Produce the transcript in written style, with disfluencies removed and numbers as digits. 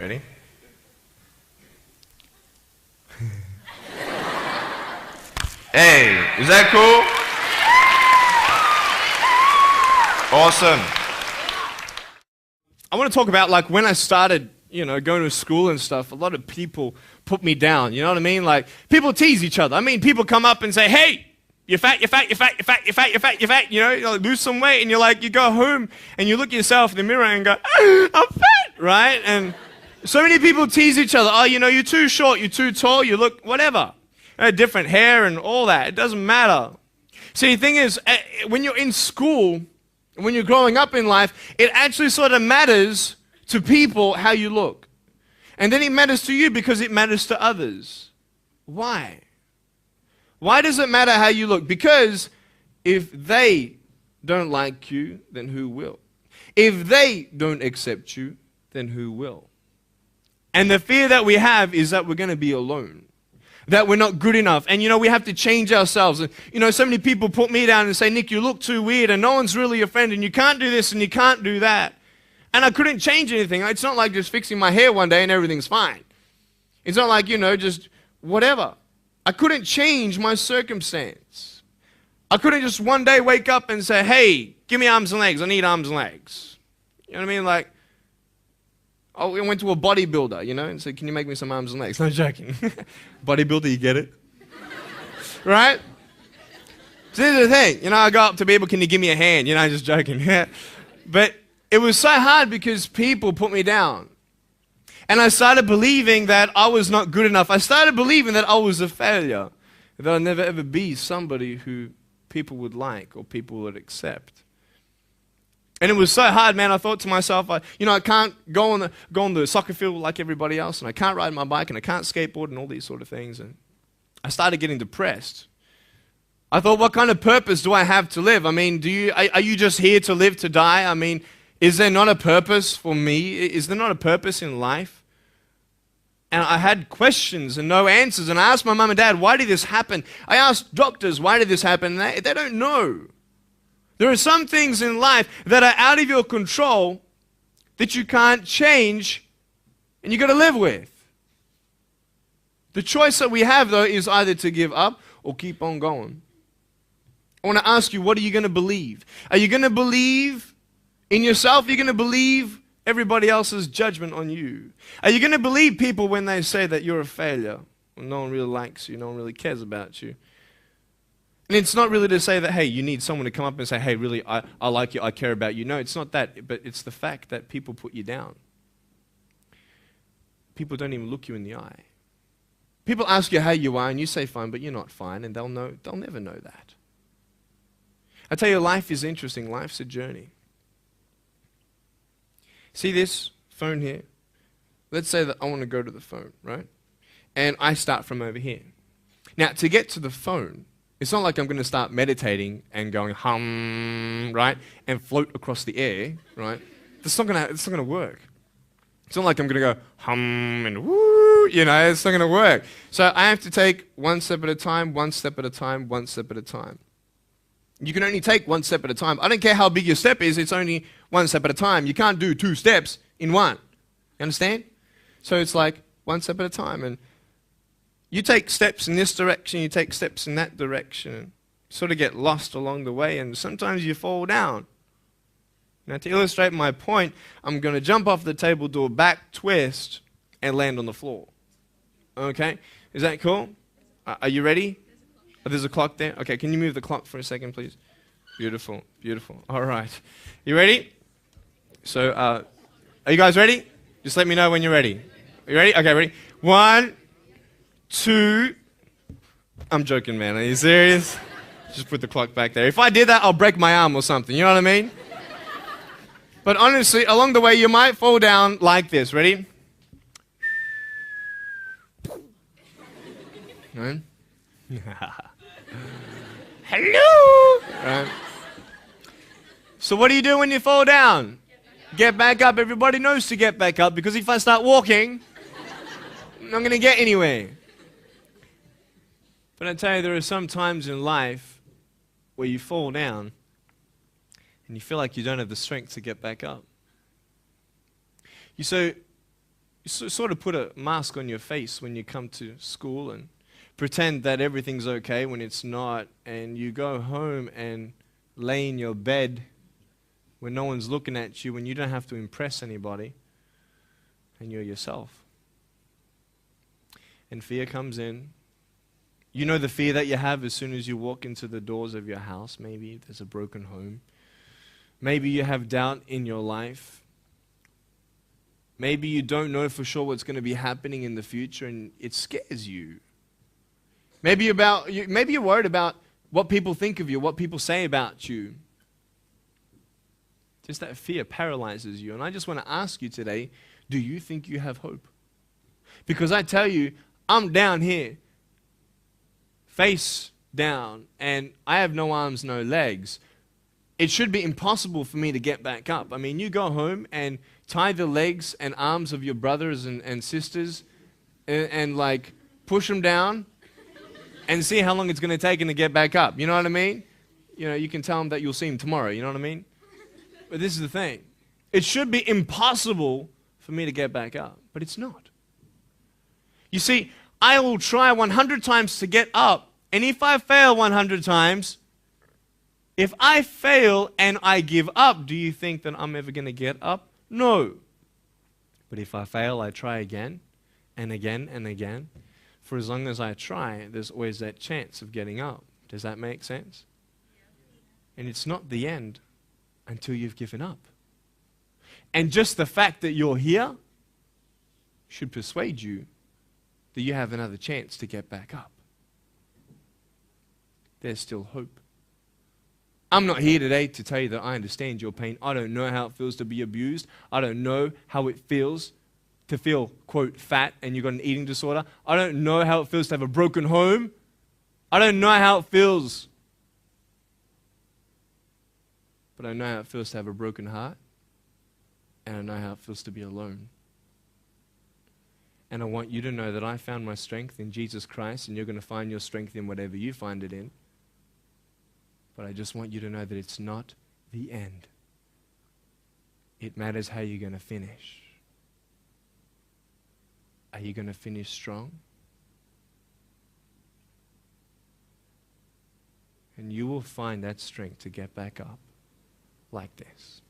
Ready? Hey, is that cool? Awesome. I want to talk about like when I started, going to school and stuff, a lot of people put me down, you know what I mean? Like people tease each other. I mean, people come up and say, hey, you're fat, you're fat, you're fat, you're fat, you're fat, you're fat, you're fat, you like, lose some weight, and you go home and you look at yourself in the mirror and go, I'm fat, right? And so many people tease each other. Oh, you're too short, you're too tall, you look whatever. Different hair and all that. It doesn't matter. See, the thing is, when you're in school, when you're growing up in life, it actually sort of matters to people how you look. And then it matters to you because it matters to others. Why? Why does it matter how you look? Because if they don't like you, then who will? If they don't accept you, then who will? And the fear that we have is that we're going to be alone. That we're not good enough. And we have to change ourselves. And so many people put me down and say, Nick, you look too weird and no one's really your friend and you can't do this and you can't do that. And I couldn't change anything. It's not like just fixing my hair one day and everything's fine. It's not like, just whatever. I couldn't change my circumstance. I couldn't just one day wake up and say, hey, give me arms and legs. I need arms and legs. You know what I mean? Like, I went to a bodybuilder, and said, can you make me some arms and legs? No joking. Bodybuilder, you get it? Right? So here's the thing. I go up to people, can you give me a hand? Just joking. But it was so hard because people put me down. And I started believing that I was not good enough. I started believing that I was a failure. That I'd never ever be somebody who people would like or people would accept. And it was so hard, man. I thought to myself, I can't go on the soccer field like everybody else, and I can't ride my bike, and I can't skateboard, and all these sort of things. And I started getting depressed. I thought, what kind of purpose do I have to live? I mean, are you just here to live to die? I mean, is there not a purpose for me? Is there not a purpose in life? And I had questions and no answers. And I asked my mum and dad, why did this happen? I asked doctors, why did this happen? And they don't know. There are some things in life that are out of your control that you can't change and you got to live with. The choice that we have, though, is either to give up or keep on going. I want to ask you, what are you going to believe? Are you going to believe in yourself? Are you going to believe everybody else's judgment on you? Are you going to believe people when they say that you're a failure? When no one really likes you, no one really cares about you. And it's not really to say that, hey, you need someone to come up and say, hey, really, I like you, I care about you. No, it's not that, but it's the fact that people put you down. People don't even look you in the eye. People ask you how you are, and you say fine, but you're not fine, and they'll never know that. I tell you, life is interesting. Life's a journey. See this phone here? Let's say that I want to go to the phone, right? And I start from over here. Now, to get to the phone, it's not like I'm going to start meditating and going hum, right? And float across the air, right? It's not going to work. It's not like I'm going to go hum and woo, it's not going to work. So I have to take one step at a time, one step at a time, one step at a time. You can only take one step at a time. I don't care how big your step is, it's only one step at a time. You can't do 2 steps in one. You understand? So it's like one step at a time. And you take steps in this direction, you take steps in that direction, and sort of get lost along the way, and sometimes you fall down. Now, to illustrate my point, I'm going to jump off the table, do a back twist, and land on the floor. Okay? Is that cool? Are you ready? Oh, there's a clock there? Okay, can you move the clock for a second, please? Beautiful, beautiful. All right. You ready? So, are you guys ready? Just let me know when you're ready. Are you ready? Okay, ready? 1, 2. I'm joking, man. Are you serious? Just put the clock back there. If I did that, I'll break my arm or something. You know what I mean? But honestly, along the way, you might fall down like this. Ready? Right? Hello! Right. So what do you do when you fall down? Get back up. Everybody knows to get back up, because if I start walking, I'm not going to get anywhere. But I tell you, there are some times in life where you fall down and you feel like you don't have the strength to get back up. So sort of put a mask on your face when you come to school and pretend that everything's okay when it's not, and you go home and lay in your bed when no one's looking at you, when you don't have to impress anybody, and you're yourself. And fear comes in. You know the fear that you have as soon as you walk into the doors of your house. Maybe there's a broken home. Maybe you have doubt in your life. Maybe you don't know for sure what's going to be happening in the future, and it scares you. Maybe you're worried about what people think of you, what people say about you. Just that fear paralyzes you. And I just want to ask you today, do you think you have hope? Because I tell you, I'm down here, face down, and I have no arms, no legs. It should be impossible for me to get back up. I mean, you go home and tie the legs and arms of your brothers and sisters and like push them down and see how long it's going to take them to get back up. You know what I mean? You know, you can tell them that you'll see them tomorrow. You know what I mean? But this is the thing. It should be impossible for me to get back up, but it's not. You see, I will try 100 times to get up, and if I fail 100 times, if I fail and I give up, do you think that I'm ever going to get up? No. But if I fail, I try again and again and again. For as long as I try, there's always that chance of getting up. Does that make sense? And it's not the end until you've given up. And just the fact that you're here should persuade you that you have another chance to get back up. There's still hope. I'm not here today to tell you that I understand your pain. I don't know how it feels to be abused. I don't know how it feels to feel, quote, fat and you've got an eating disorder. I don't know how it feels to have a broken home. I don't know how it feels. But I know how it feels to have a broken heart. And I know how it feels to be alone. And I want you to know that I found my strength in Jesus Christ, and you're going to find your strength in whatever you find it in. But I just want you to know that it's not the end. It matters how you're going to finish. Are you going to finish strong? And you will find that strength to get back up like this.